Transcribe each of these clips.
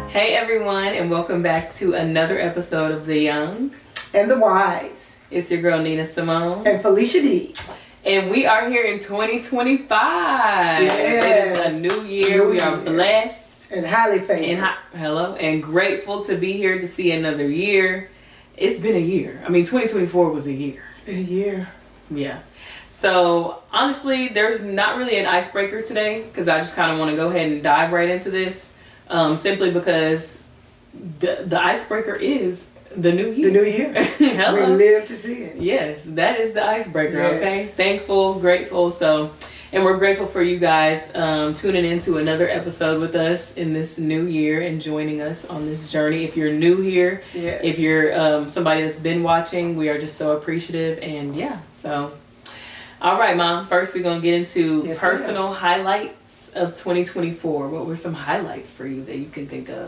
Hey everyone, and welcome back to another episode of The Young and the Wise. It's your girl Nina Simone and Felicia D. And we are here in 2025. Yes. It is a new year. We are blessed and highly favored. And grateful to be here to see another year. It's been a year. I mean, 2024 was a year. It's been a year. Yeah. So honestly, there's not really an icebreaker today because I just kind of want to go ahead and dive right into this. Simply because the icebreaker is the new year. The new year. Hello. We live to see it. Yes, that is the icebreaker. Yes. Okay, thankful, grateful. And we're grateful for you guys tuning into another episode with us in this new year and joining us on this journey. If you're new here, yes. If you're somebody that's been watching, we are just so appreciative. And yeah, so all right, Mom. First, we're gonna get into personal highlights of 2024. What were some highlights for you that you can think of?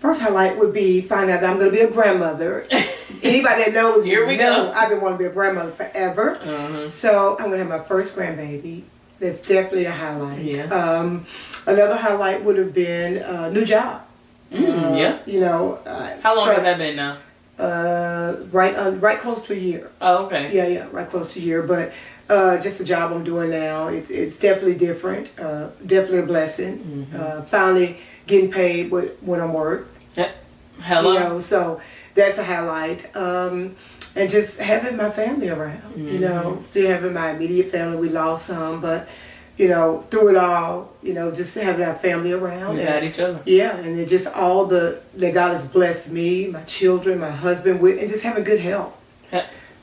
First highlight would be find out that I'm going to be a grandmother. Anybody that knows Here we go. I've been wanting to be a grandmother forever. Uh-huh. So I'm going to have my first grandbaby. That's definitely a highlight. Yeah. Another highlight would have been a new job. Yeah. You know. How long has that been now? Right close to a year. Oh, okay. Yeah, right close to a year. But just the job I'm doing now, it's definitely different. Definitely a blessing. Mm-hmm. Finally getting paid what I'm worth. Hello. You know, so that's a highlight. And just having my family around. Mm-hmm. You know, still having my immediate family. We lost some, but you know, through it all, you know, just having our family around. We had each other. Yeah, and it just all that God has blessed me, my children, my husband with, and just having good health.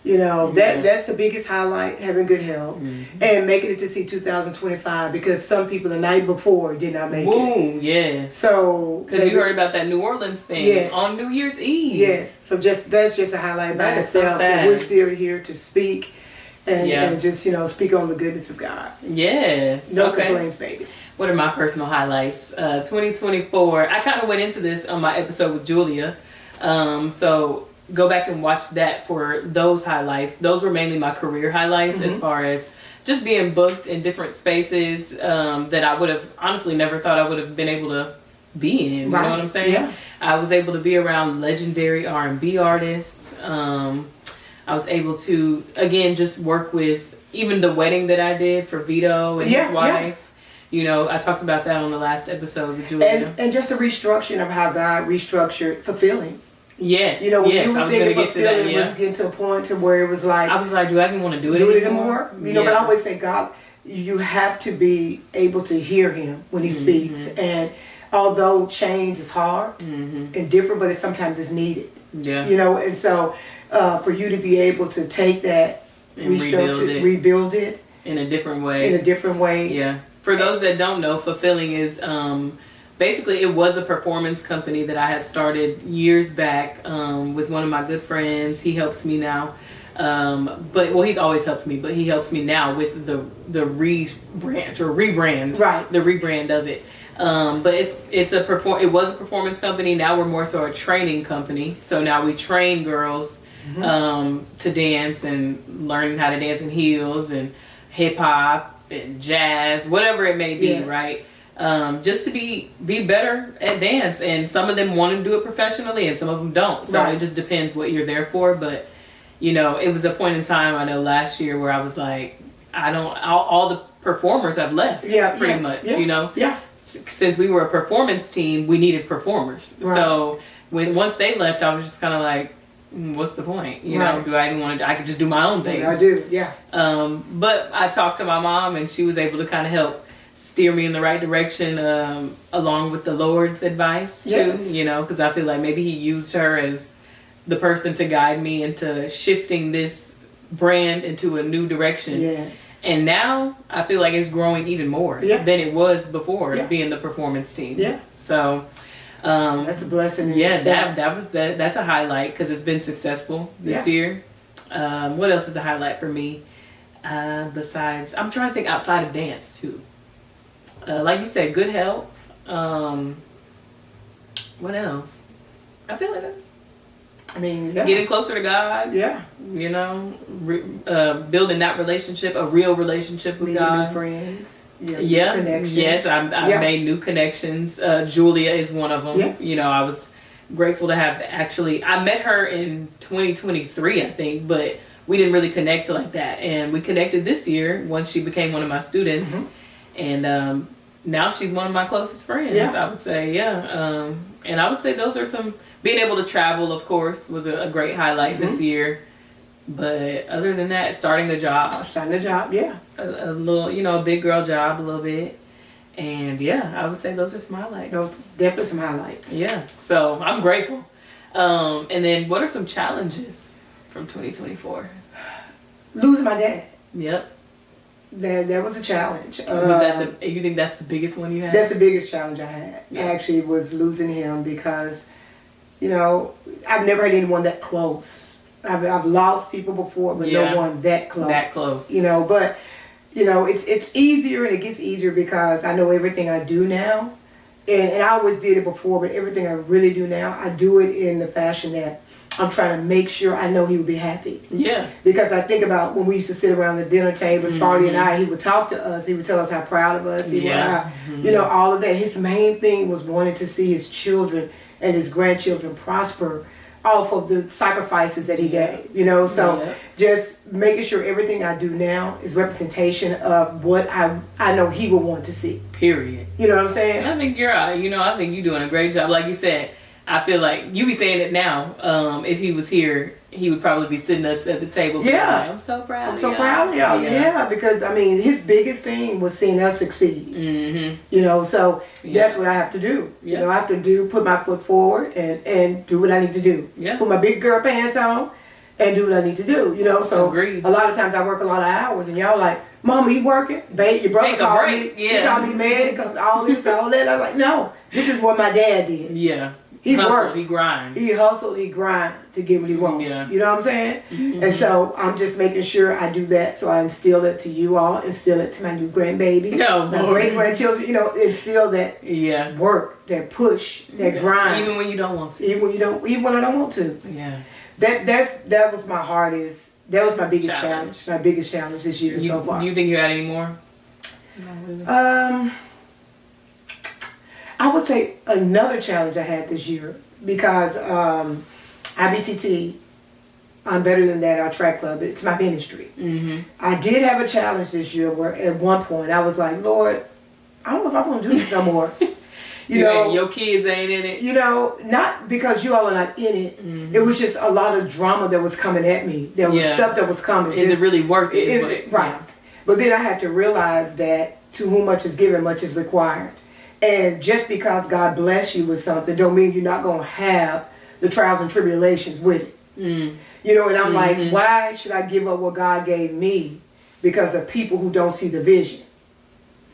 You know, that's the biggest highlight, having good health. Mm-hmm. And making it to see 2025 because some people the night before did not make it. Ooh, yeah. So because you heard about that New Orleans thing on New Year's Eve. Yes. So that's just a highlight by itself. So that we're still here to speak and just, you know, speak on the goodness of God. Yes. No complaints, baby. What are my personal highlights? 2024. I kind of went into this on my episode with Julia. So go back and watch that for those highlights. Those were mainly my career highlights as far as just being booked in different spaces that I would have honestly never thought I would have been able to be in. You know what I'm saying? Yeah. I was able to be around legendary R&B artists. I was able to, again, just work with even the wedding that I did for Vito and his wife. Yeah. You know, I talked about that on the last episode with Julia. And just the restructuring of how God restructured fulfilling. Yes. You know, when you was was thinking fulfilling, it was getting to a point to where it was like... I was like, do I even want to do it anymore? You know, but I always say, God, you have to be able to hear him when he speaks. And although change is hard and different, but sometimes it's needed. Yeah. You know, and so for you to be able to take that, and rebuild it. In a different way. Yeah. For those that don't know, fulfilling is... basically, it was a performance company that I had started years back with one of my good friends. He helps me now. He's always helped me, but he helps me now with the rebrand. Right. The rebrand of it. But it was a performance company. Now we're more so a training company. So now we train girls to dance and learning how to dance in heels and hip hop and jazz, whatever it may be, right? Just to be better at dance, and some of them want to do it professionally and some of them don't, so it just depends what you're there for. But you know, it was a point in time, I know last year, where I was like, all the performers have left, pretty much. You know, since we were a performance team, we needed performers. So once they left, I was just kind of like, what's the point? You know, do I even want to? I could just do my own thing. I do, but I talked to my mom, and she was able to kind of help steer me in the right direction, along with the Lord's advice too. You know, because I feel like maybe He used her as the person to guide me into shifting this brand into a new direction. Yes. And now I feel like it's growing even more than it was before being the performance team. Yeah. So. That's a blessing. That's a highlight because it's been successful this year. What else is a highlight for me? Besides, I'm trying to think outside of dance too. Like you said, good health. What else? I feel like that. I mean, getting closer to God. Yeah. You know, building that relationship, a real relationship with God. New friends. your connections. Yes, I made new connections. Julia is one of them. Yeah. You know, I was grateful to have I met her in 2023, I think, but we didn't really connect like that. And we connected this year once she became one of my students. And now she's one of my closest friends, I would say. And I would say those are some, being able to travel, of course, was a great highlight this year. But other than that, starting the job, yeah. A little, you know, a big girl job a little bit. And I would say those are some highlights. Those definitely some highlights. Yeah. So I'm grateful. And then what are some challenges from 2024? Losing my dad. Yep. That was a challenge. You think that's the biggest one you had? That's the biggest challenge I had. Actually, was losing him because, you know, I've never had anyone that close. I've lost people before, but no one that close. That close. You know, but you know, it's easier, and it gets easier because I know everything I do now, and I always did it before, but everything I really do now, I do it in the fashion that I'm trying to make sure I know he would be happy. Yeah. Because I think about when we used to sit around the dinner table, Sparty and I, he would talk to us, he would tell us how proud of us he was, you know, all of that. His main thing was wanting to see his children and his grandchildren prosper off of the sacrifices that he gave, you know. So just making sure everything I do now is representation of what I know he would want to see. Period. You know what I'm saying? And I think I think you're doing a great job. Like you said, I feel like you be saying it now. If he was here, he would probably be sitting us at the table. Yeah. I'm so proud. I'm so proud of y'all. Yeah, because I mean, his biggest thing was seeing us succeed. You know, so that's what I have to do. You know, I have to put my foot forward and do what I need to do. Put my big girl pants on and do what I need to do. You know, so Agreed. A lot of times I work a lot of hours, and y'all like, Mama, you working? Babe, your brother called me. He called me mad. All this, all that. I was like, no, this is what my dad did. Yeah. He hustled, worked. he grind. He hustled, he grind to get what he wanted. Yeah. You know what I'm saying? And so I'm just making sure I do that. So I instill it to you all, instill it to my new grandbaby, my great grandchildren. You know, instill that work, that push, that grind. Even when you don't want to. Even when I don't want to. Yeah. That was my hardest. That was my biggest challenge. My biggest challenge this year so far. You think you had any more? I would say another challenge I had this year because IBTT, I'm Better Than That, our track club, it's my ministry. I did have a challenge this year where at one point I was like, Lord, I don't know if I want to do this no more. You know, your kids ain't in it. You know, not because you all are not in it. It was just a lot of drama that was coming at me. There was stuff that was coming. Is it really worth it? Right. But then I had to realize that to whom much is given, much is required. And just because God bless you with something don't mean you're not going to have the trials and tribulations with it. You know, and I'm like, why should I give up what God gave me because of people who don't see the vision?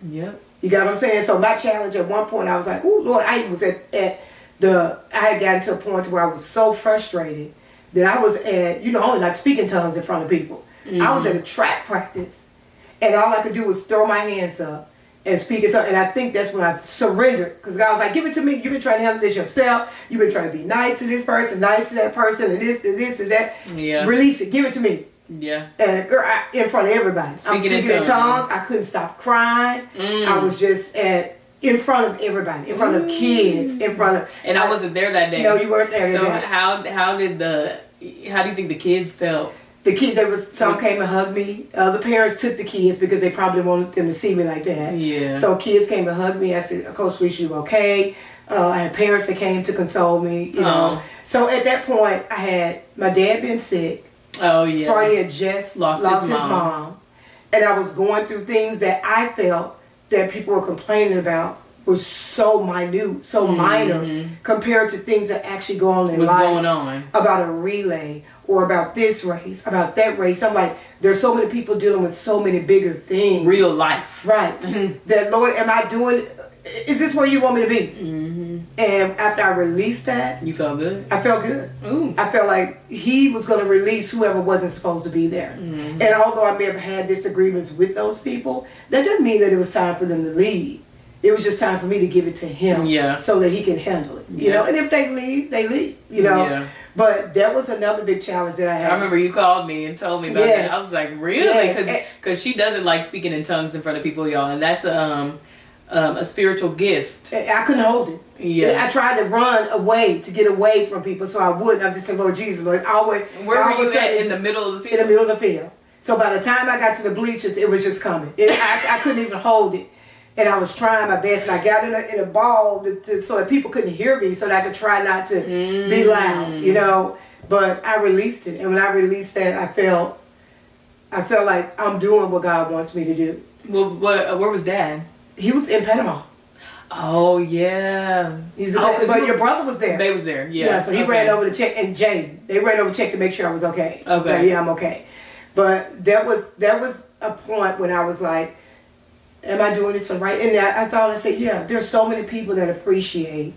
Yep. You got what I'm saying? So my challenge at one point, I was like, oh, Lord, I was I had gotten to a point where I was so frustrated that I was at, you know, only like speaking tongues in front of people. I was at a track practice and all I could do was throw my hands up and speak in tongues. And I think that's when I surrendered because God was like, give it to me. You've been trying to handle this yourself. You've been trying to be nice to this person, nice to that person, and this and that. Yeah. Release it. Give it to me. Yeah. And girl, in front of everybody. I'm speaking in tongues. I couldn't stop crying. I was just in front of everybody, in front of kids, in front of. And I wasn't there that day. No, you weren't there. So how do you think the kids felt? The kid, some came and hugged me. The parents took the kids because they probably wanted them to see me like that. Yeah. So kids came and hugged me. I said, Coach Felicia, you okay? I had parents that came to console me. You know. So at that point, I had my dad been sick. Oh yeah. Sparty had just lost his mom. And I was going through things that I felt that people were complaining about was so minute, so minor compared to things that actually go on in life. What's going on? About a relay or about this race, about that race. I'm like, there's so many people dealing with so many bigger things. Real life. Right. That, Lord, is this where you want me to be? And after I released that. You felt good? I felt good. Ooh. I felt like he was going to release whoever wasn't supposed to be there. And although I may have had disagreements with those people, that doesn't mean that it was time for them to leave. It was just time for me to give it to him so that he can handle it. You know, and if they leave, they leave. You know. Yeah. But that was another big challenge that I had. I remember you called me and told me about that. I was like, really? Because she doesn't like speaking in tongues in front of people, y'all, and that's a spiritual gift. I couldn't hold it. Yeah. I tried to run away to get away from people, so I wouldn't. I'm just saying, Lord Jesus, Lord, always. Where were you at? In the middle of the field? In the middle of the field. So by the time I got to the bleachers, it was just coming. I couldn't even hold it. And I was trying my best, and I got in a ball so that people couldn't hear me, so that I could try not to be loud, you know. But I released it, and when I released that, I felt like I'm doing what God wants me to do. Well, where was Dad? He was in Panama. Oh yeah. But your brother was there. They was there. Yeah. Yeah. So he ran over to check, and Jay, they ran over to check to make sure I was okay. Okay. So, yeah, I'm okay. But there was a point when I was like, am I doing this for right? And I thought, I said, yeah, there's so many people that appreciate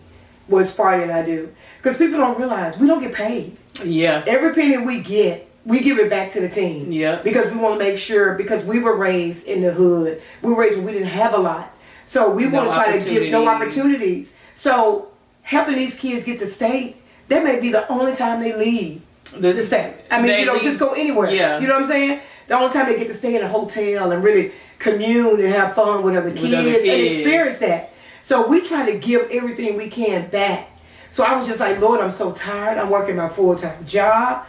what Sparty and I do. Because people don't realize we don't get paid. Yeah. Every penny we get, we give it back to the team. Yeah. Because we want to make sure, because we were raised in the hood. We were raised when we didn't have a lot. So we want to try to give no opportunities. So helping these kids get to state, that may be the only time they leave the state. I mean, just go anywhere. Yeah. You know what I'm saying? The only time they get to stay in a hotel and really commune and have fun with other kids and experience that. So we try to give everything we can back. So I was just like, Lord, I'm so tired. I'm working my full-time job.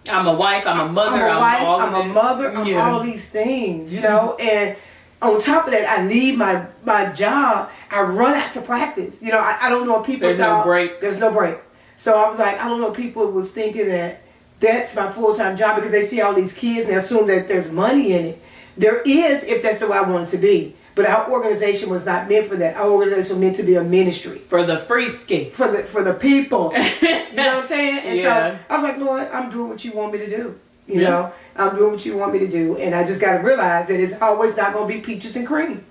I'm a wife. I'm a mother. I'm a mother. I'm all these things, you know. And on top of that, I leave my job. I run out to practice. You know, I don't know if people. There's no break. There's no break. So I was like, I don't know if people was thinking that that's my full-time job because they see all these kids and they assume that there's money in it. There is, if that's the way I want it to be. But our organization was not meant for that. Our organization was meant to be a ministry. For the free skate. For the people. You know what I'm saying? And so I was like, Lord, I'm doing what you want me to do. You know? I'm doing what you want me to do. And I just got to realize that it's always not going to be peaches and cream.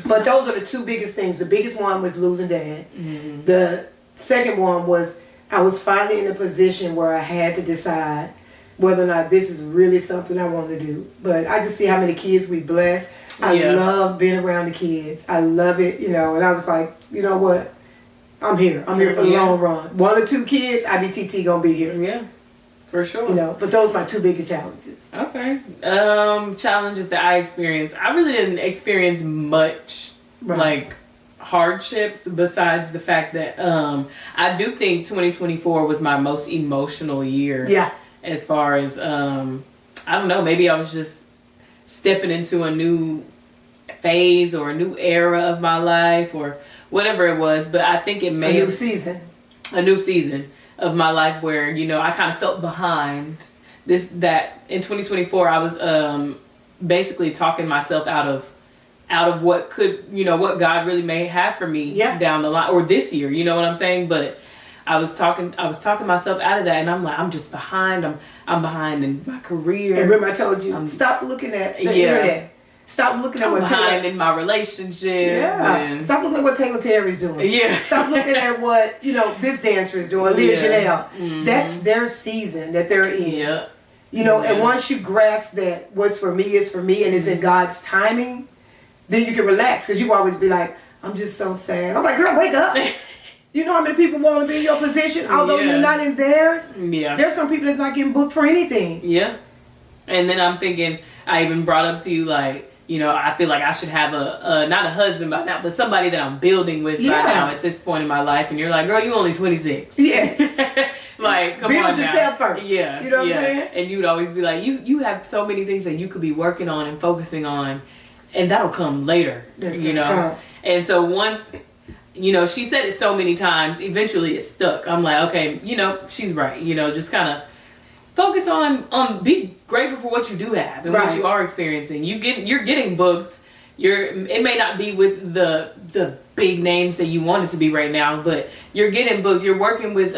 But those are the two biggest things. The biggest one was losing Dad. Mm-hmm. The second one was I was finally in a position where I had to decide whether or not this is really something I want to do. But I just see how many kids we bless. I love being around the kids. I love it, you know. And I was like, you know what? I'm here. I'm here for the long run. 1 or 2 kids, IBTT gonna be here. Yeah, for sure. You know, but those are my 2 biggest challenges. Okay. Challenges that I experienced. I really didn't experience much like hardships besides the fact that I do think 2024 was my most emotional year. Yeah. As far as I don't know, maybe I was just stepping into a new phase or a new era of my life or whatever it was, but I think it made a new season of my life where, you know, I kind of felt behind that in 2024 I was basically talking myself out of what could, you know, what God really may have for me down the line or this year, you know what I'm saying? But I was talking myself out of that, and I'm like, I'm just behind. I'm behind in my career. And remember, I told you, stop looking at the internet. Stop looking at what behind in my relationship. Yeah. Stop looking at what Taylor Terry's doing. Yeah. Stop looking at what, you know, this dancer is doing, Leah Janelle. Mm-hmm. That's their season that they're in. Yeah. You know, and once you grasp that what's for me is for me and it's in God's timing, then you can relax because you always be like, I'm just so sad. I'm like, girl, wake up. You know how many people want to be in your position, although you're not in theirs? Yeah. There's some people that's not getting booked for anything. Yeah. And then I'm thinking, I even brought up to you, like, you know, I feel like I should have not a husband by now, but somebody that I'm building with by now at this point in my life. And you're like, girl, you only 26. Yes. Like, come on, build yourself first. Yeah. You know what I'm saying? And you'd always be like, you have so many things that you could be working on and focusing on, and that'll come later. You know? And so once... You know, she said it so many times, eventually it stuck. I'm like, okay, you know, she's right. You know, just kind of focus on be grateful for what you do have and what you are experiencing. You're getting booked. It may not be with the big names that you want it to be right now, but you're getting booked. You're working with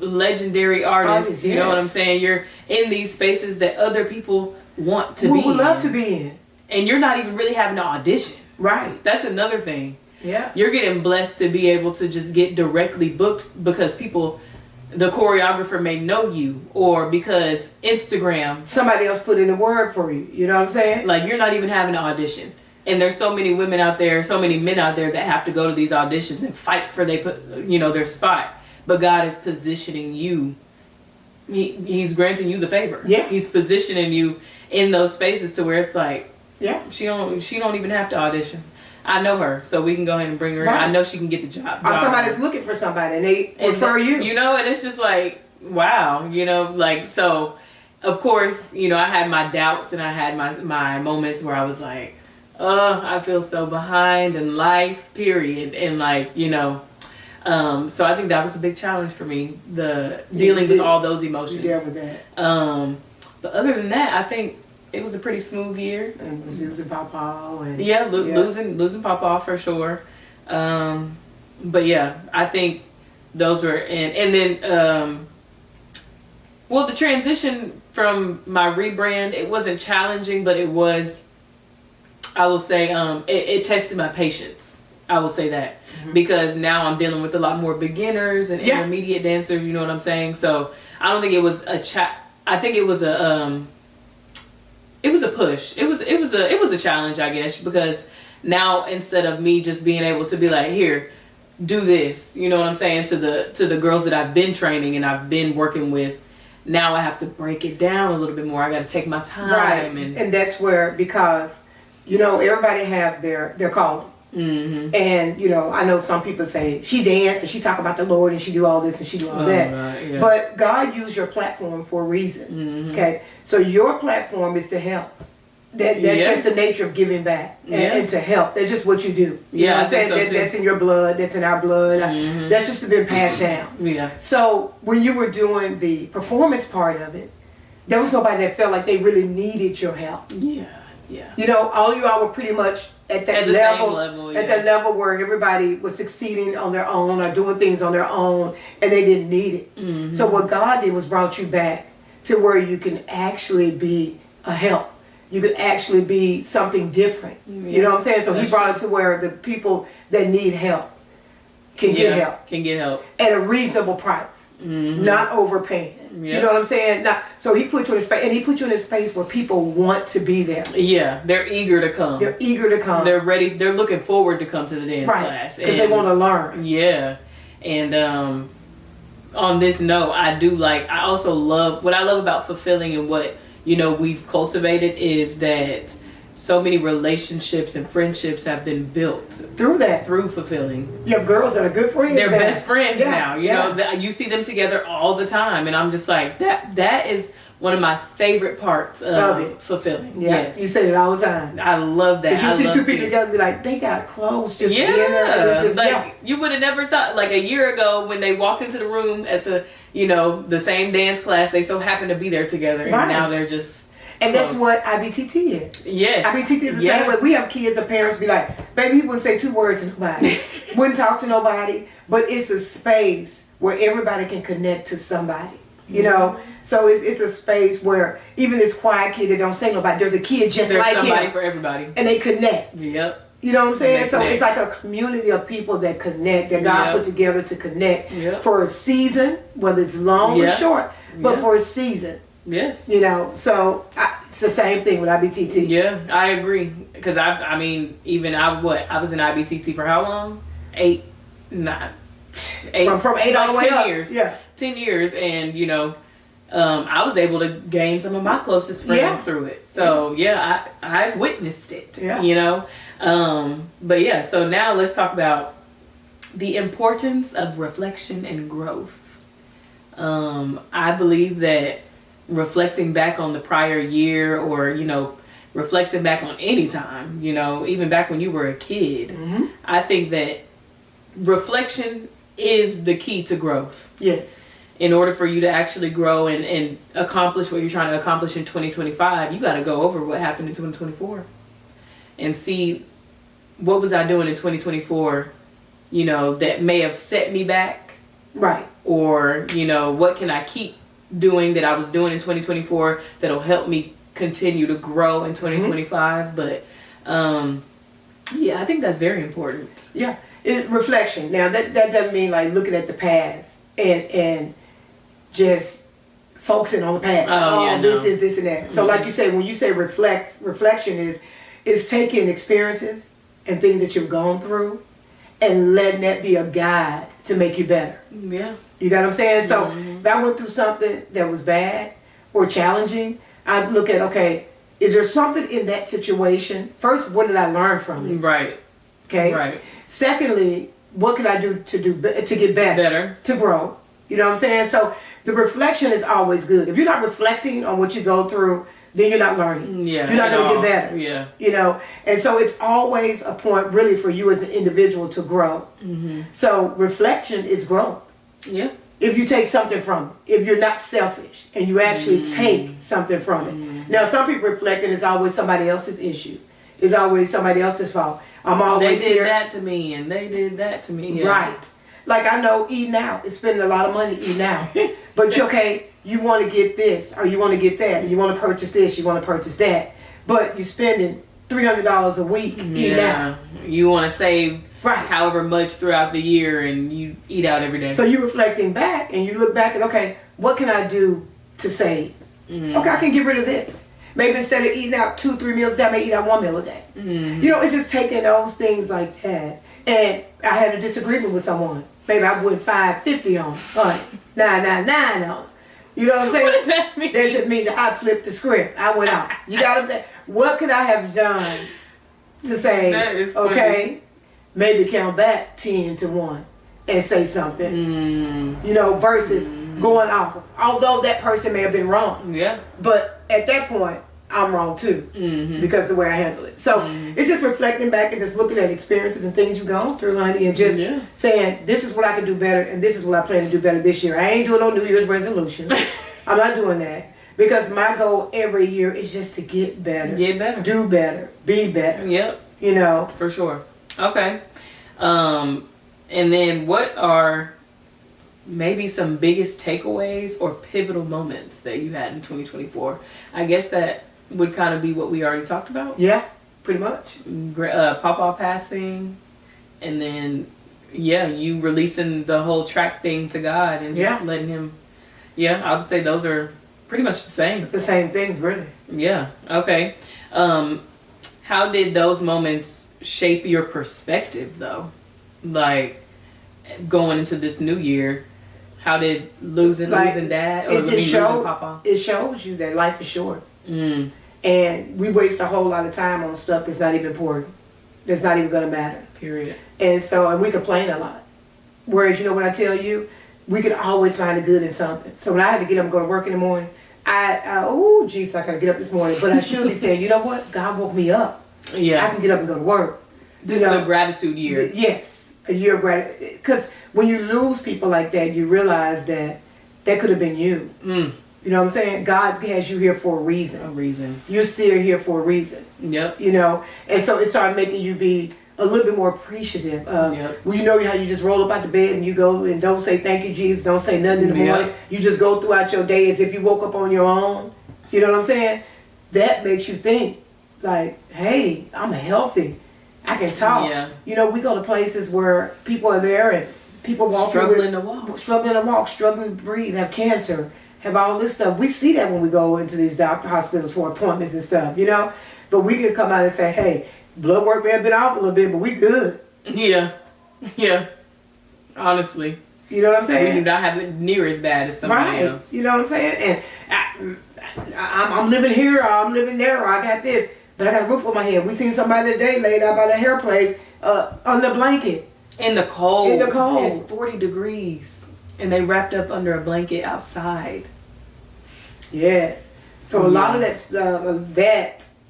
legendary artists. You know what I'm saying? You're in these spaces that other people want to be in. Would love to be in. And you're not even really having to audition. Right. That's another thing. Yeah. You're getting blessed to be able to just get directly booked because the choreographer may know you or because Instagram. Somebody else put in a word for you. You know what I'm saying? Like you're not even having to audition. And there's so many women out there, so many men out there that have to go to these auditions and fight for their spot. But God is positioning you he's granting you the favor. Yeah. He's positioning you in those spaces to where it's like, yeah, she don't even have to audition. I know her, so we can go ahead and bring her in. Right. I know she can get the job. Or somebody's looking for somebody and they refer you. You know, and it's just like, wow, you know, like, so, of course, you know, I had my doubts and I had my moments where I was like, I feel so behind in life, period. And like, you know, so I think that was a big challenge for me, dealing with all those emotions. You dealt with that. But other than that, I think it was a pretty smooth year. And was losing Papa and losing Papa for sure. But yeah, I think those were and then well, the transition from my rebrand, it wasn't challenging, but it was, I will say, it tested my patience. I will say that. Because now I'm dealing with a lot more beginners and intermediate dancers, you know what I'm saying? So I don't think it was I think it was a push. It was a challenge, I guess, because now instead of me just being able to be like, here, do this, you know what I'm saying, to the girls that I've been training and I've been working with, now I have to break it down a little bit more. I got to take my time. Right. And that's where, because, you know, everybody have their calling. Mm-hmm. And, you know, I know some people say she dance and she talk about the Lord and she do all this and she do all that. Right, yeah. But God used your platform for a reason. Mm-hmm. Okay. So your platform is to help. That's just the nature of giving back and to help. That's just what you do. You know what I'm saying? So that's in your blood. That's in our blood. Mm-hmm. That's just been passed down. Yeah. So when you were doing the performance part of it, there was nobody that felt like they really needed your help. Yeah. Yeah. You know, all you all were pretty much at that level, at that level where everybody was succeeding on their own or doing things on their own, and they didn't need it. Mm-hmm. So what God did was brought you back to where you can actually be a help. You can actually be something different. Yeah. You know what I'm saying? So He brought it to where the people that need help can get help. Can get help At a reasonable price. Mm-hmm. Not overpaying. Yeah. You know what I'm saying? So He put you in a space, and He put you in a space where people want to be there. Yeah, they're eager to come. They're eager to come. They're ready. They're looking forward to come to the dance class because they want to learn. Yeah, and on this note, I also love what I love about fulfilling and what, you know, we've cultivated is that so many relationships and friendships have been built through fulfilling. You have girls that are good friends. They're best friends now. You know, you see them together all the time, and I'm just like, that is one of my favorite parts of fulfilling. Yeah, yes. You say it all the time. I love that. Because you see two people together and be like, they got close just being there. It's just, you would have never thought, like a year ago when they walked into the room at the, you know, the same dance class, they so happened to be there together, and now they're just. And that's what IBTT is. Yes. IBTT is the same way. We have kids and parents be like, baby, he wouldn't say 2 words to nobody. Wouldn't talk to nobody. But it's a space where everybody can connect to somebody. You know? So it's a space where even this quiet kid that don't say nobody, there's a kid just like him. There's somebody for everybody. And they connect. Yep. You know what I'm saying? So it's like a community of people that connect, that God put together to connect for a season, whether it's long or short, but for a season. Yes. You know, so it's the same thing with IBTT. Yeah, I agree. Because I mean, even I was in IBTT for how long? 8, 9, 8. From 8 all the way 10 up. years. Yeah. 10 years, and you know, I was able to gain some of my closest friends through it. So I've witnessed it. Yeah. You know, but yeah. So now let's talk about the importance of reflection and growth. I believe that reflecting back on the prior year, or you know, reflecting back on any time, you know, even back when you were a kid, I think that reflection is the key to growth. Yes. In order for you to actually grow and accomplish what you're trying to accomplish in 2025, you got to go over what happened in 2024 and see what was I doing in 2024, you know, that may have set me back. Right. Or, you know, what can I keep doing that I was doing in 2024 that'll help me continue to grow in 2025. But I think that's very important. Yeah. Reflection. Now that doesn't mean like looking at the past and just focusing on the past. This and that. So like you say, when you say reflection is taking experiences and things that you've gone through and letting that be a guide to make you better. Yeah. You got what I'm saying? So if I went through something that was bad or challenging, I'd look at, okay, is there something in that situation? First, what did I learn from it? Right. Okay. Right. Secondly, what could I do to get better? To grow. You know what I'm saying? So the reflection is always good. If you're not reflecting on what you go through, then you're not learning. Yeah. You're not going to get better. Yeah. You know, and so it's always a point really for you as an individual to grow. So reflection is growth. Yeah. If you take something from it, if you're not selfish and you actually take something from it. Now, some people reflect and it's always somebody else's issue. It's always somebody else's fault. I'm always here. They did here. that to me and they did that to me. Yeah. Right. Like I know eating out is spending a lot of money eating out. But okay, you want to get this or you want to get that. You want to purchase this, you want to purchase that. But you're spending $300 a week eating out. You want to save however much throughout the year and you eat out every day. So you're reflecting back and you look back and okay, what can I do to save? Okay, I can get rid of this. Maybe instead of eating out 2-3 meals a day, I may eat out 1 meal a day. You know, it's just taking those things like that. And I had a disagreement with someone. Maybe I went $5.50 on, $9.99 on. You know what I'm saying? What does that mean? That just means that I flipped the script. I went out. You got what I'm saying? What could I have done to say, okay, maybe count back 10 to 1 and say something, you know, versus going off. Although that person may have been wrong. Yeah. But at that point, I'm wrong too because of the way I handle it. So it's just reflecting back and just looking at experiences and things you've gone through, honey, and just saying, this is what I can do better and this is what I plan to do better this year. I ain't doing no New Year's resolution. I'm not doing that because my goal every year is just to get better. Get better. Do better. Be better. Yep. You know. For sure. Okay. And then what are maybe some biggest takeaways or pivotal moments that you had in 2024? I guess that would kind of be what we already talked about. Yeah, pretty much. Papa passing, and then you releasing the whole track thing to God and just letting Him. Yeah, I would say those are pretty much the same. The same things, really. Yeah. Okay. How did those moments shape your perspective, though? Like going into this new year, how did losing dad or losing Papa? It shows you that life is short. And we waste a whole lot of time on stuff that's not even important. That's not even going to matter. Period. And we complain a lot. Whereas, you know what I tell you? We could always find the good in something. So when I had to get up and go to work in the morning, I got to get up this morning. But I should be saying, you know what? God woke me up. Yeah. I can get up and go to work. This is a gratitude year. Yes. A year of gratitude. Because when you lose people like that, you realize that could have been you. You know what I'm saying? God has you here for a reason. A reason. You're still here for a reason. Yep. You know? And so it started making you be a little bit more appreciative. Well, you know how you just roll up out the bed and you go and don't say thank you, Jesus, don't say nothing in the morning. You just go throughout your day as if you woke up on your own. You know what I'm saying? That makes you think, like, hey, I'm healthy. I can talk. Yeah. You know, we go to places where people are there and people struggling to walk, struggling to breathe, have cancer, have all this stuff. We see that when we go into these doctor hospitals for appointments and stuff, you know. But we can come out and say, hey, blood work may have been off a little bit, but we good. Yeah. Yeah. Honestly. You know what I'm saying? We do not have it near as bad as somebody else. You know what I'm saying? And I'm living here or I'm living there or I got this, but I got a roof on my head. We seen somebody today laid out by the hair place on the blanket. In the cold. In the cold. It's 40 degrees. And they wrapped up under a blanket outside. Yes. So a lot of that stuff,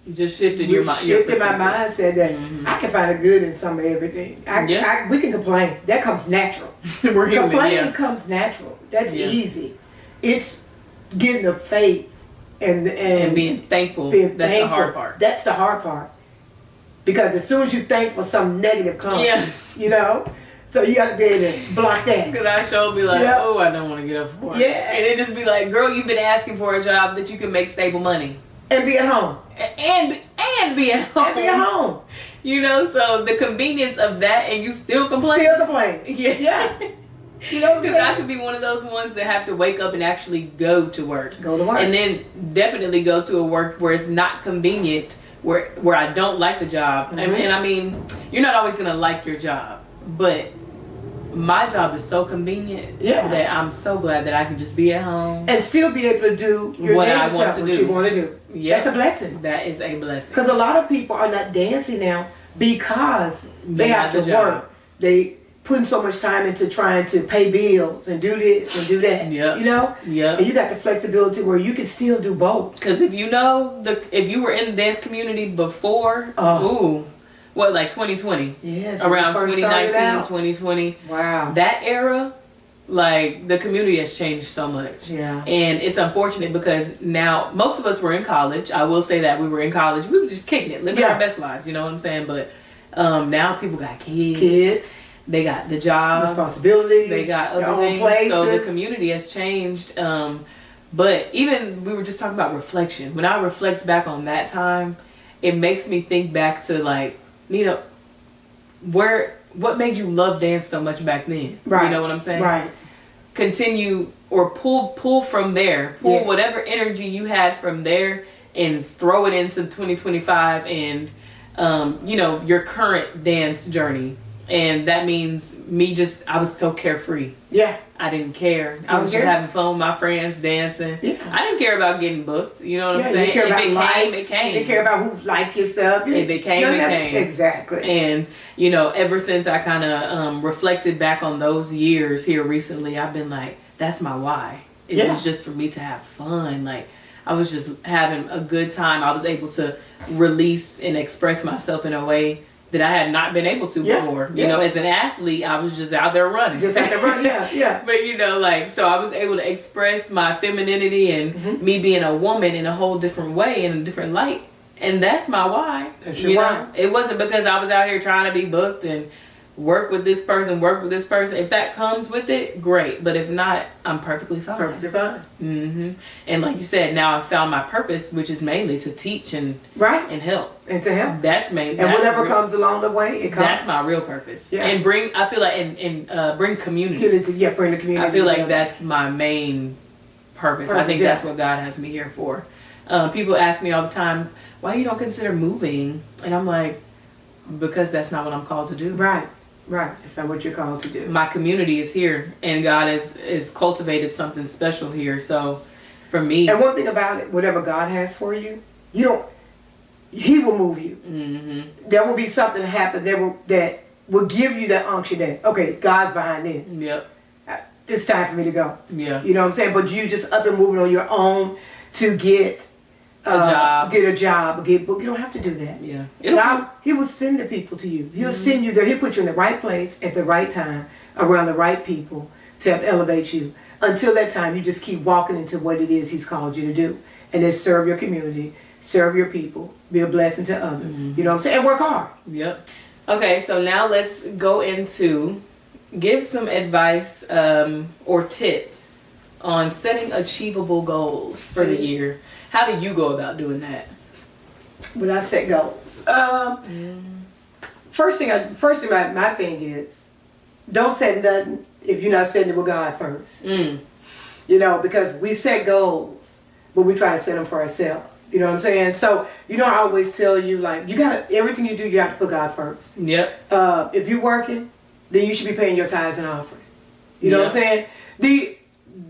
you just shifted your mind. Shifted my mindset that I can find a good in some of everything. We can complain. That comes natural. Complaining comes natural. That's easy. It's getting the faith and being thankful. That's the hard part. That's the hard part. Because as soon as you thankful, some negative comes. You know? So you got to be able to block that. Because I sure be like, oh, I don't want to get up for work. Yeah. And it just be like, girl, you've been asking for a job that you can make stable money. And be at home. And be at home. And be at home. You know, so the convenience of that and you still complain. Yeah. You know, because I could be one of those ones that have to wake up and actually go to work. Go to work. And then definitely go to a work where it's not convenient, where I don't like the job. And I mean, you're not always going to like your job, but my job is so convenient that I'm so glad that I can just be at home and still be able to do your what dance stuff, what you want to do. Yep. That's a blessing. That is a blessing. Because a lot of people are not dancing now because they have to work. They putting so much time into trying to pay bills and do this and do that. Yep. You know? Yeah. And you got the flexibility where you can still do both. Because if you know, if you were in the dance community before, what, like 2020? Yes. Around 2019, 2020. Wow. That era, like, the community has changed so much. Yeah. And it's unfortunate because now, most of us were in college. I will say that we were in college. We were just kicking it, living our best lives, you know what I'm saying? But now people got kids. They got the jobs. Responsibilities. They got other things. Places. So the community has changed. But even, we were just talking about reflection. When I reflect back on that time, it makes me think back to, like, Nina, what made you love dance so much back then? Right. You know what I'm saying? Right. Continue or pull from there. Pull whatever energy you had from there and throw it into 2025 and your current dance journey. And that means I was so carefree. Yeah. I didn't care. I was just having fun with my friends, dancing. Yeah. I didn't care about getting booked. You know what I'm saying? You didn't care about likes. It came. You didn't care about who liked your stuff. If it came, it came. Exactly. And, ever since I kind of reflected back on those years here recently, I've been like, that's my why. It was just for me to have fun. Like, I was just having a good time. I was able to release and express myself in a way that I had not been able to before. You know, as an athlete, I was just out there running. But, so I was able to express my femininity and me being a woman in a whole different way, in a different light. And that's my why. That's your why. It wasn't because I was out here trying to be booked and work with this person. If that comes with it, great. But if not, I'm perfectly fine. Perfectly fine. Mm-hmm. And like you said, now I've found my purpose, which is mainly to teach and help. And to help. That's mainly. And whatever comes along the way, it comes. That's my real purpose. Yeah. And bring community. Yeah, bring the community. I feel like that's my main purpose. I think that's what God has me here for. People ask me all the time, why you don't consider moving? And I'm like, because that's not what I'm called to do. Right. It's not what you're called to do. My community is here, and God has cultivated something special here. So, for me, and one thing about it, whatever God has for you, He will move you. Mm-hmm. There will be something happen that will give you that unction that God's behind this. Yep. It's time for me to go. Yeah. You know what I'm saying? But you just up and moving on your own to get a job. But you don't have to do that. Yeah. God, He will send the people to you. He'll send you there. He'll put you in the right place at the right time around the right people to help elevate you. Until that time, you just keep walking into what it is He's called you to do. And then serve your community, serve your people, be a blessing to others. Mm-hmm. You know what I'm saying? And work hard. Yep. Okay, so now let's go into give some advice or tips on setting achievable goals for the year. How do you go about doing that? When I set goals, first thing my thing is, don't set nothing if you're not setting it with God first. Because we set goals, but we try to set them for ourselves. You know what I'm saying? So, I always tell you, like, everything you do, you have to put God first. Yep. If you're working, then you should be paying your tithes and offering. You know what I'm saying?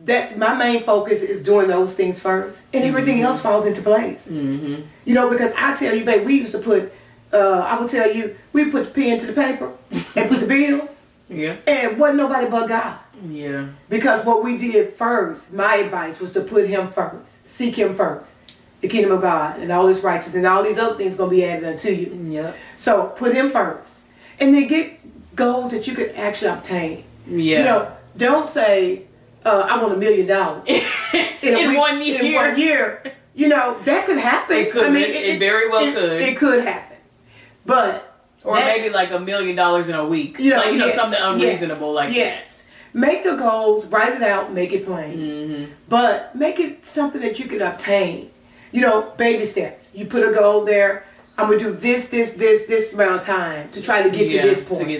That's my main focus is doing those things first, and everything else falls into place. Mm-hmm. Because I tell you, babe, we used to put, I would tell you, we put the pen to the paper and put the bills. Yeah. And wasn't nobody but God. Yeah. Because what we did first, my advice was to put Him first, seek Him first, the kingdom of God, and all His righteousness, and all these other things gonna be added unto you. Yeah. So put Him first, and then get goals that you can actually obtain. Yeah. Don't say, I want $1 million in 1 year. In 1 year, that could happen. It could. It very well could. It could happen, but maybe like $1 million in a week. Something unreasonable like that. Make the goals, write it out, make it plain. But make it something that you can obtain. Baby steps. You put a goal there. I'm gonna do this amount of time to try to get to this point.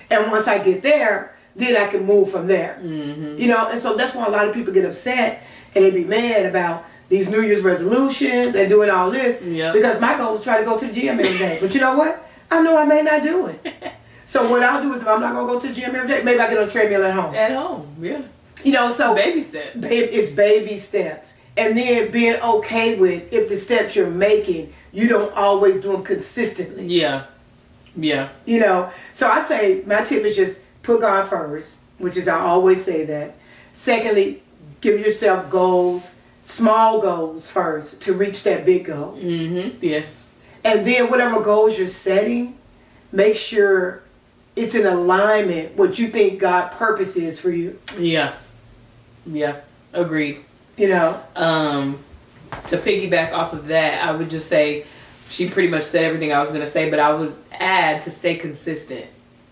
And once I get there, then I can move from there. And so that's why a lot of people get upset and they be mad about these New Year's resolutions and doing all this. Because my goal is to try to go to the gym every day. But you know what? I know I may not do it. So what I'll do is if I'm not gonna go to the gym every day, maybe I get on a treadmill at home. At home, yeah. You know, so baby steps. It's baby steps. And then being okay with if the steps you're making, you don't always do them consistently. Yeah. Yeah. You know, so I say my tip is just put God first, which is I always say that. Secondly, give yourself goals, small goals first to reach that big goal. Mm-hmm. Yes. And then whatever goals you're setting, make sure it's in alignment with what you think God's purpose is for you. Yeah. Yeah. Agreed. You know? To piggyback off of that, I would just say she pretty much said everything I was going to say, but I would add to stay consistent.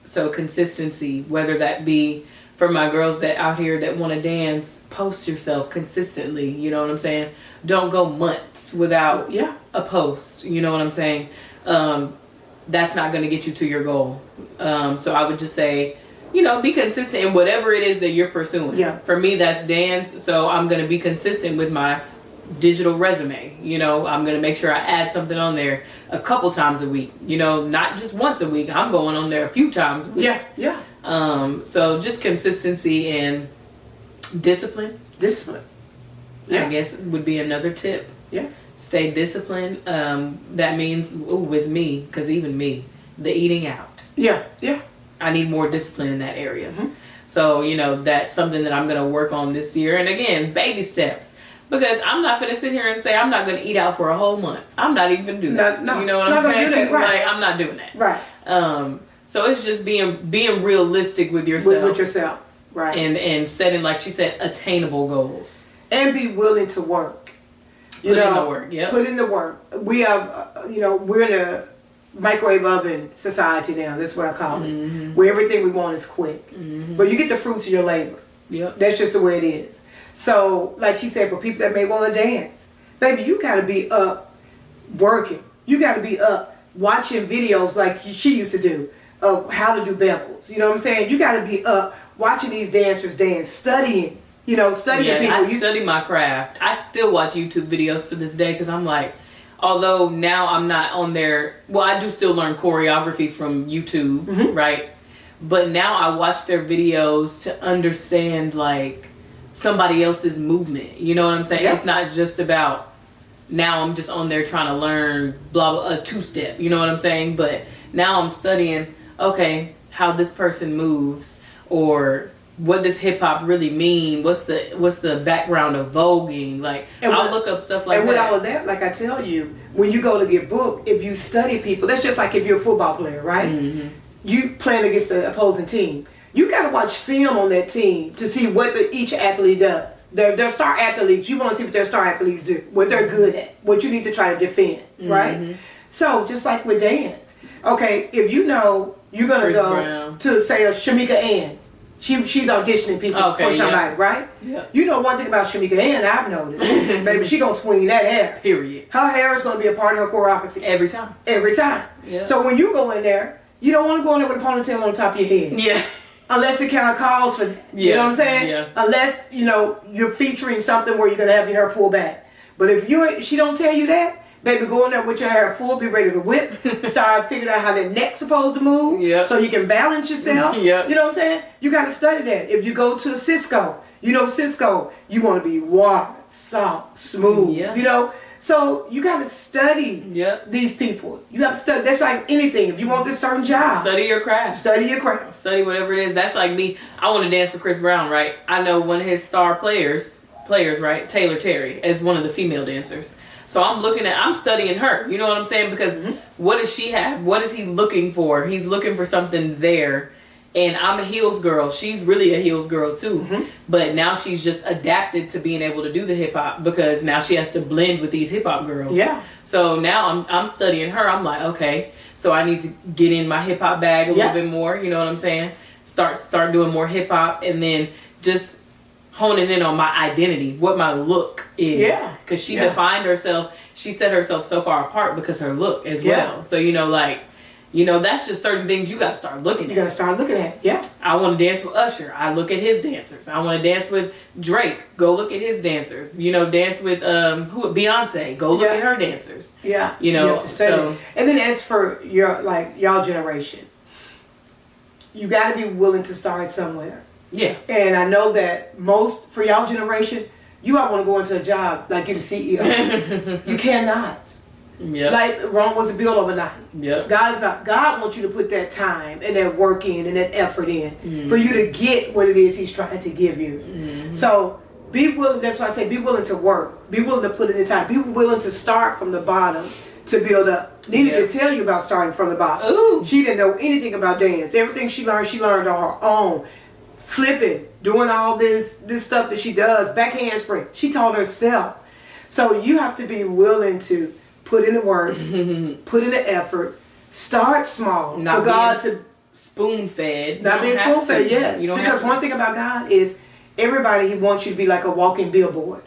So consistency, whether that be for my girls that out here that want to dance, post yourself consistently. You know what I'm saying? Don't go months without a post. You know what I'm saying? That's not going to get you to your goal. So I would just say, you know, be consistent in whatever it is that you're pursuing. Yeah. For me, that's dance. So I'm going to be consistent with my digital resume. You know, I'm going to make sure I add something on there a couple times a week. You know, not just once a week. I'm going on there a few times a week. Yeah, yeah. So just consistency and discipline. Discipline. Yeah. I guess would be another tip. Yeah. Stay disciplined. That means, with me, because even me, the eating out. Yeah, yeah. I need more discipline in that area. Mm-hmm. So, you know, that's something that I'm going to work on this year. And again, baby steps. Because I'm not going to sit here and say I'm not going to eat out for a whole month. I'm not even going to do that. No, you know what I'm saying? That, right. Like, I'm not doing that. Right. So it's just being realistic with yourself. With yourself. Right. And setting, like she said, attainable goals. And be willing to work. Put in the work, yep. Put in the work. We have, you know, we're in a microwave oven society now. That's what I call it. Mm-hmm. Where everything we want is quick. Mm-hmm. But you get the fruits of your labor. Yep. That's just the way it is. So, like she said, for people that may want to dance, baby, you got to be up working. You got to be up watching videos like she used to do of how to do bevels. You know what I'm saying? You got to be up watching these dancers dance, studying. You know, studying people. I study my craft. I still watch YouTube videos to this day because I'm like, although now I'm not on there. Well, I do still learn choreography from YouTube, mm-hmm. right? But now I watch their videos to understand like somebody else's movement. You know what I'm saying? Yeah. It's not just about now I'm just on there trying to learn blah blah a two-step. You know what I'm saying? But now I'm studying, okay, how this person moves, or what does hip hop really mean? What's the background of voguing? Like, I'll look up stuff like that. And with all of that, like I tell you, when you go to get booked, if you study people, that's just like if you're a football player, right? Mm-hmm. You playing against the opposing team. You got to watch film on that team to see what each athlete does. They're star athletes. You want to see what their star athletes do, what they're good at, what you need to try to defend, mm-hmm. right? So just like with dance, okay, if you know you're gonna go to say a Shamika Ann. She's auditioning people for somebody, right? Yeah. You know one thing about Shamika Ann, I've noticed, baby, she gonna swing that hair. Period. Her hair is gonna be a part of her choreography. Every time. Every time. Yeah. So when you go in there, you don't want to go in there with a ponytail on top of your head. Yeah. Unless it kind of calls for that. Yeah. You know what I'm saying? Yeah. Unless, you know, you're featuring something where you're gonna have your hair pulled back. But if she don't tell you that, baby, go in there with your hair full, be ready to whip, start figuring out how that neck's supposed to move, so you can balance yourself. Yep. You know what I'm saying? You got to study that. If you go to Cisco, you know Cisco, you want to be water, soft, smooth, you know? So you got to study these people. You have to study. That's like anything. If you want this certain job. Study your craft. Study your craft. Study whatever it is. That's like me. I want to dance for Chris Brown, right? I know one of his star players, right? Taylor Terry, as one of the female dancers. So I'm studying her. You know what I'm saying? Because what does she have? What is he looking for? He's looking for something there. And I'm a heels girl. She's really a heels girl too. Mm-hmm. But now she's just adapted to being able to do the hip hop because now she has to blend with these hip hop girls. Yeah. So now I'm studying her. I'm like, okay, so I need to get in my hip hop bag a little bit more. You know what I'm saying? Start doing more hip hop, and then just honing in on my identity, what my look is. Yeah. Because she defined herself. She set herself so far apart because her look as well. So, that's just certain things you got to start looking at. You got to start looking at, I want to dance with Usher. I look at his dancers. I want to dance with Drake. Go look at his dancers. Dance with Beyonce. Go look at her dancers. Yeah. You have to study. And then as for y'all generation, you got to be willing to start somewhere. Yeah. And I know that most, for y'all generation, you all want to go into a job like you're the CEO. You cannot. Yeah. Like Rome wasn't built overnight. Yeah. God's not. God wants you to put that time and that work in and that effort in for you to get what it is He's trying to give you. So be willing. That's why I say be willing to work. Be willing to put in the time. Be willing to start from the bottom to build up. Nita can tell you about starting from the bottom. Ooh. She didn't know anything about dance. Everything she learned on her own. Flipping, doing all this stuff that she does, back handspring. She taught herself. So you have to be willing to put in the work, put in the effort, start small. Not for God to spoon fed. not being spoon fed, yes. Because one thing about God is everybody He wants you to be like a walking billboard.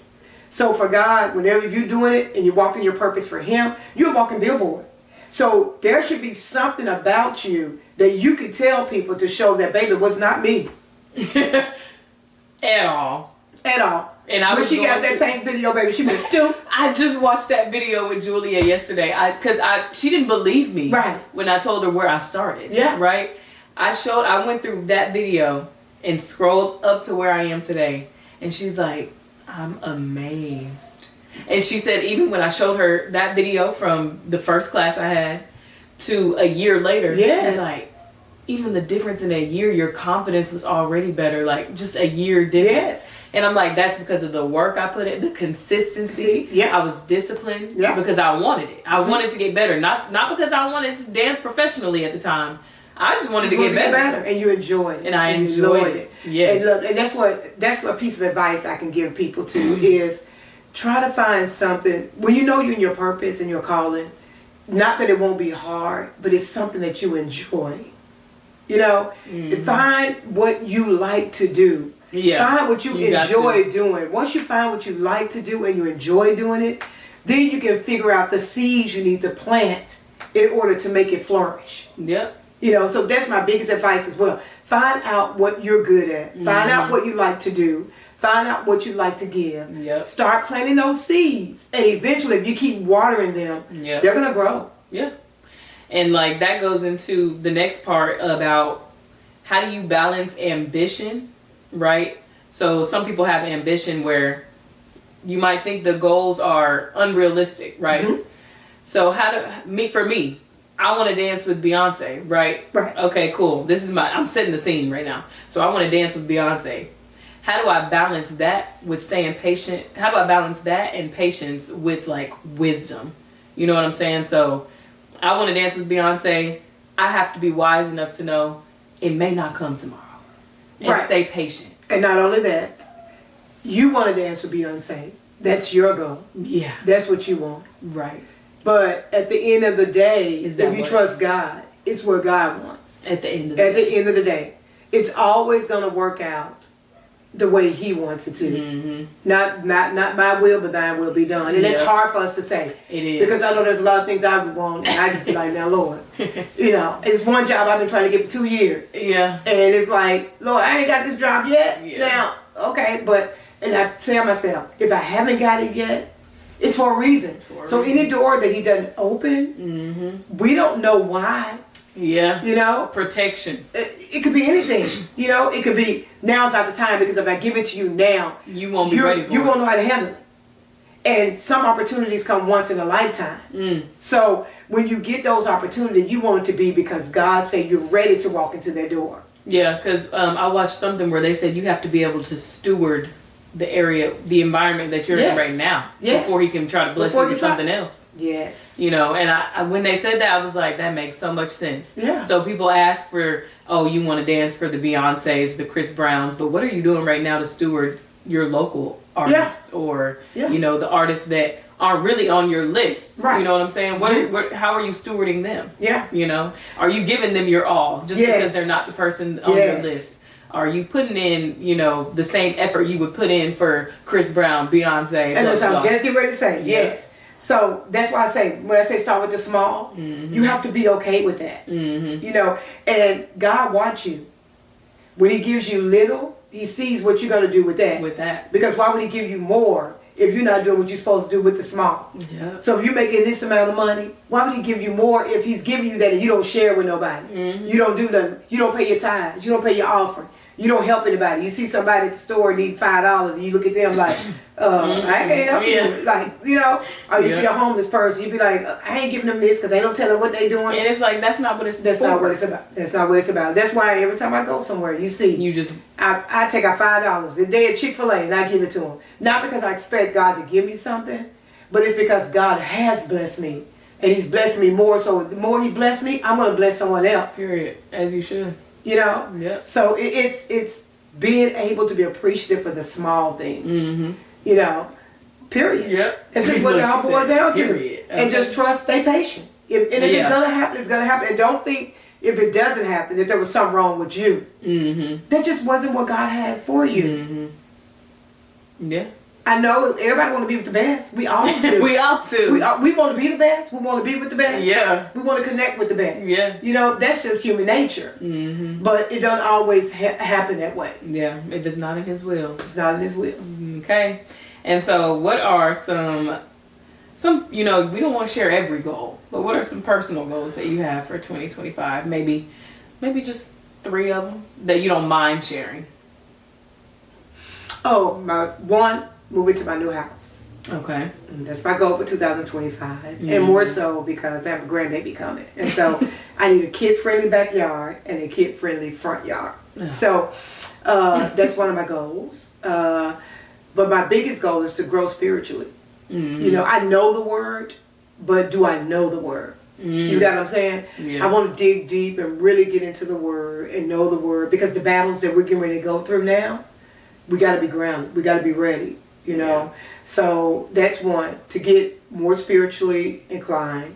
So for God, whenever you're doing it and you're walking your purpose for Him, you're a walking billboard. So there should be something about you that you could tell people to show that, baby, it was not me. At all. And when she got that tank video, baby, she went, dude. I just watched that video with Julia yesterday. She didn't believe me. Right. When I told her where I started. Yeah. Right. I went through that video and scrolled up to where I am today, and she's like, I'm amazed. And she said even when I showed her that video from the first class I had to a year later, she's like, even the difference in a year, your confidence was already better, like just a year difference. Yes. And I'm like, that's because of the work I put in, the consistency. Yeah. I was disciplined because I wanted it. I wanted to get better, not because I wanted to dance professionally at the time. I just wanted to get better. And you enjoyed it. And I enjoyed it. Yes. And that's what piece of advice I can give people too is try to find something when you know you're in your purpose and your calling. Not that it won't be hard, but it's something that you enjoy. You know, find what you like to do. Yeah. Find what you enjoy doing. Once you find what you like to do and you enjoy doing it, then you can figure out the seeds you need to plant in order to make it flourish. Yep. You know, so that's my biggest advice as well. Find out what you're good at. Find out what you like to do. Find out what you like to give. Yep. Start planting those seeds. And eventually, if you keep watering them, they're going to grow. Yeah. And like that goes into the next part about how do you balance ambition, right? So some people have ambition where you might think the goals are unrealistic, right? So for me, I want to dance with Beyonce, right? Right. Okay, cool. I'm setting the scene right now. So I want to dance with Beyonce. How do I balance that with staying patient? How do I balance that and patience with like wisdom? You know what I'm saying? So I want to dance with Beyonce. I have to be wise enough to know it may not come tomorrow. And stay patient. And not only that, you want to dance with Beyonce. That's your goal. Yeah. That's what you want. Right. But at the end of the day, if you trust God, it's what God wants. At the end of the day. It's always going to work out the way He wants it to. Not my will, but Thine will be done. And it's hard for us to say. It is. Because I know there's a lot of things I would want, and I just be like, now, Lord. You know, it's one job I've been trying to get for 2 years. Yeah. And it's like, Lord, I ain't got this job yet. Yeah. Now, okay, and I tell myself, if I haven't got it yet, it's for a reason. So any door that He doesn't open, we don't know why. Yeah. You know? Protection. It could be anything. You know? It could be, now's not the time because if I give it to you now, you won't be ready for it. You won't know how to handle it. And some opportunities come once in a lifetime. So when you get those opportunities, you want it to be because God said you're ready to walk into that door. Yeah, because I watched something where they said you have to be able to steward the area, the environment that you're in right now before He can try to bless you with something else. Yes. You know, and I when they said that, I was like, that makes so much sense. Yeah. So people ask for, oh, you want to dance for the Beyoncés, the Chris Browns, but what are you doing right now to steward your local artists or, you know, the artists that aren't really on your list? Right. You know what I'm saying? How are you stewarding them? Yeah. You know, are you giving them your all just because they're not the person on your list? Are you putting in, you know, the same effort you would put in for Chris Brown, Beyonce? And that's what I'm just getting ready to say. Yes. So that's why I say, when I say start with the small, you have to be okay with that. You know, and God wants you. When He gives you little, He sees what you're going to do with that. Because why would He give you more if you're not doing what you're supposed to do with the small. Yeah. So if you're making this amount of money, why would he give you more if he's giving you that and you don't share with nobody? Mm-hmm. You don't do nothing. You don't pay your tithes. You don't pay your offering. You don't help anybody. You see somebody at the store need $5 and you look at them like, I can't help you. Like, you know, or you see a homeless person, you be like, I ain't giving them this because they don't tell them what they doing. And it's like, that's not what it's That's not what it's about. That's not what it's about. That's why every time I go somewhere, you see, I take out $5 the day at Chick-fil-A and I give it to them. Not because I expect God to give me something, but it's because God has blessed me. And he's blessing me more. So the more he bless me, I'm going to bless someone else. Period. As you should. You know? Yep. So it's being able to be appreciative for the small things. Mm-hmm. You know? Period. Yep. It's just what it all boils down to. Period. Okay. And just trust, stay patient. If it's going to happen, it's going to happen. And don't think if it doesn't happen, that there was something wrong with you. Mm-hmm. That just wasn't what God had for you. Mm-hmm. Yeah. I know everybody want to be with the best. We all do. We all do. We want to be the best. We want to be with the best. Yeah. We want to connect with the best. Yeah. You know, that's just human nature. Mm-hmm. But it doesn't always happen that way. Yeah. If it's not in his will. It's not in his will. Okay. And so what are some, you know, we don't want to share every goal, but what are some personal goals that you have for 2025? Maybe just 3 of them that you don't mind sharing. Oh, my one, moving to my new house. Okay. That's my goal for 2025. Mm-hmm. And more so because I have a grandbaby coming. And so I need a kid-friendly backyard and a kid-friendly front yard. Oh. So that's one of my goals. But my biggest goal is to grow spiritually. Mm-hmm. You know, I know the word, but do I know the word? Mm-hmm. You got what I'm saying? Yeah. I want to dig deep and really get into the word and know the word, because the battles that we're getting ready to go through now, we got to be grounded. We got to be ready, you know. Yeah. So that's one, to get more spiritually inclined,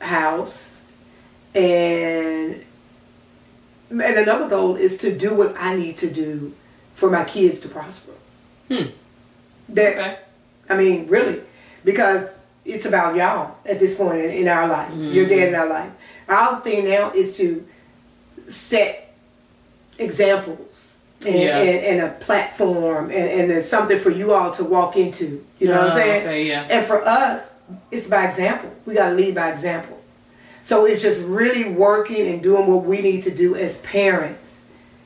house, and another goal is to do what I need to do for my kids to prosper. Okay. I mean, really, because it's about y'all at this point in our lives. Mm-hmm. Your dad in our life. Our thing now is to set examples and a platform and something for you all to walk into. You know what I'm saying? Okay, yeah. And for us, it's by example. We got to lead by example. So it's just really working and doing what we need to do as parents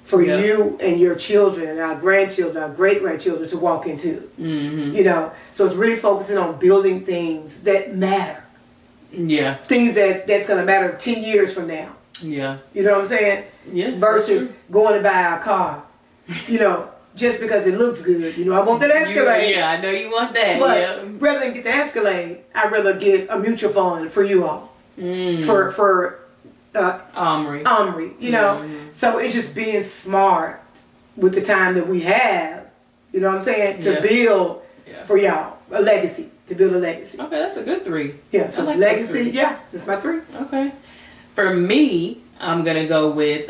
for you and your children and our grandchildren, our great-grandchildren to walk into. Mm-hmm. You know, so it's really focusing on building things that matter. Yeah. Things that's going to matter 10 years from now. Yeah. You know what I'm saying? Yeah. Versus going to buy a car, you know, just because it looks good. You know, I want that Escalade. I know you want that. But rather than get the Escalade, I'd rather get a mutual fund for you all. For Omri, you know. Mm-hmm. So it's just being smart with the time that we have, you know what I'm saying, to build for y'all a legacy, to build a legacy. Okay, that's a good 3. Yeah, so it's legacy, that's my 3. Okay. For me, I'm going to go with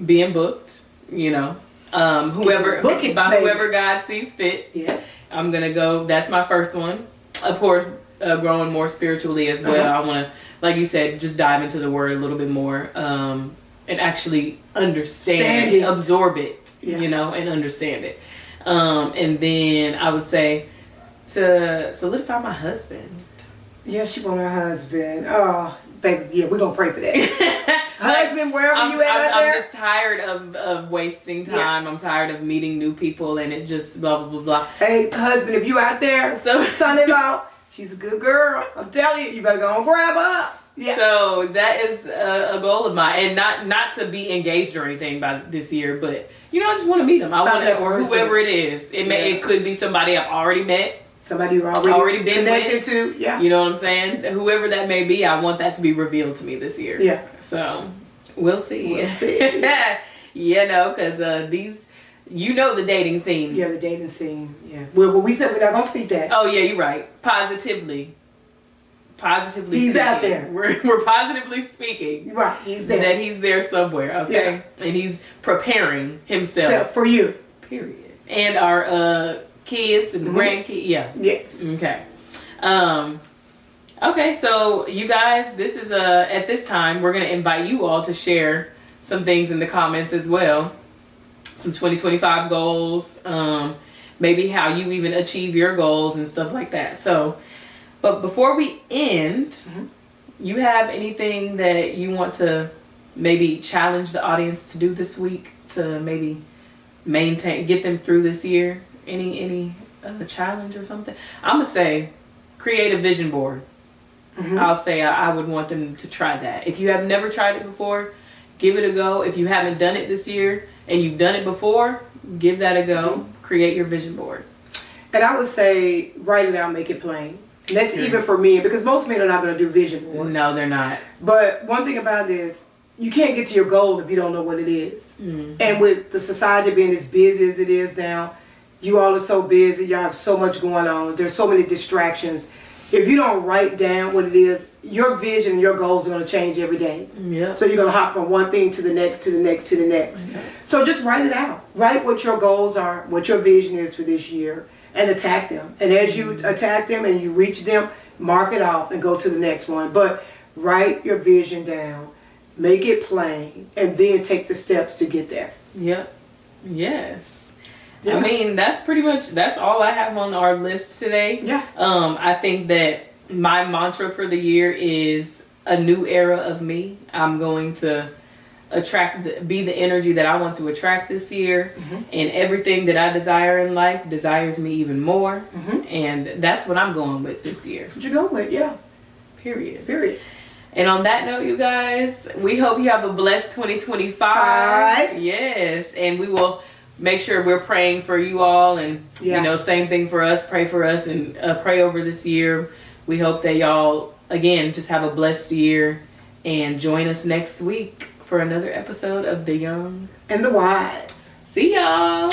being booked, you know. Whoever God sees fit. Yes. I'm going to go, that's my first one. Of course, growing more spiritually as well. I want to, like you said, just dive into the word a little bit more and actually understand it, absorb it, you know, and understand it. And then I would say to solidify my husband. Yeah, she want her husband. Oh, baby, yeah, we're going to pray for that. Husband, wherever you at out there. I'm just tired of wasting time. Yeah. I'm tired of meeting new people and it just blah, blah, blah, blah. Hey, husband, if you out there, son-in-law, she's a good girl. I'm telling you, you better go and grab her. Yeah. So that is a goal of mine. And not to be engaged or anything by this year, but, you know, I just want to meet them. I want to, or whoever it is. It could be somebody I've already met. Somebody you're already been connected to. Yeah. You know what I'm saying? Whoever that may be, I want that to be revealed to me this year. Yeah. So we'll see. We'll see. You know, because these, you know, the dating scene. Yeah, the dating scene. Yeah. Well, we said we're not gonna speak that. Oh yeah, you're right. Positively. He's speaking. Out there. We're positively speaking. Right. He's there. That he's there somewhere. Okay. Yeah. And he's preparing himself for you. Period. And our kids and grandkids. Yeah. Yes. Okay. Okay, so you guys, this is at this time we're gonna invite you all to share some things in the comments as well. some 2025 goals, maybe how you even achieve your goals and stuff like that. So, but before we end, you have anything that you want to maybe challenge the audience to do this week to maybe get them through this year? Any challenge or something? I'm gonna say create a vision board. I'll say I would want them to try that. If you have never tried it before, give it a go. If you haven't done it this year and you've done it before, give that a go. Create your vision board. And I would say write it out, make it plain. And that's even for men, because most men are not going to do vision boards. No, they're not. But one thing about it is, you can't get to your goal if you don't know what it is. And with the society being as busy as it is now, you all are so busy, y'all have so much going on, there's so many distractions. If you don't write down what it is, your vision, your goals are going to change every day. So you're going to hop from one thing to the next, to the next, to the next. So just write it out. Write what your goals are, what your vision is for this year, and attack them. And as you attack them and you reach them, mark it off and go to the next one. But write your vision down, make it plain, and then take the steps to get there. Yes. I mean, that's all I have on our list today. I think that my mantra for the year is a new era of me. I'm going to be the energy that I want to attract this year, and everything that I desire in life desires me even more. And that's what I'm going with this year. What you going with? Period. And on that note, you guys, we hope you have a blessed 2025. Yes, and we will make sure we're praying for you all, and you know, same thing for us. Pray for us and pray over this year. We hope that y'all, again, just have a blessed year, and join us next week for another episode of The Young and the Wise. See y'all.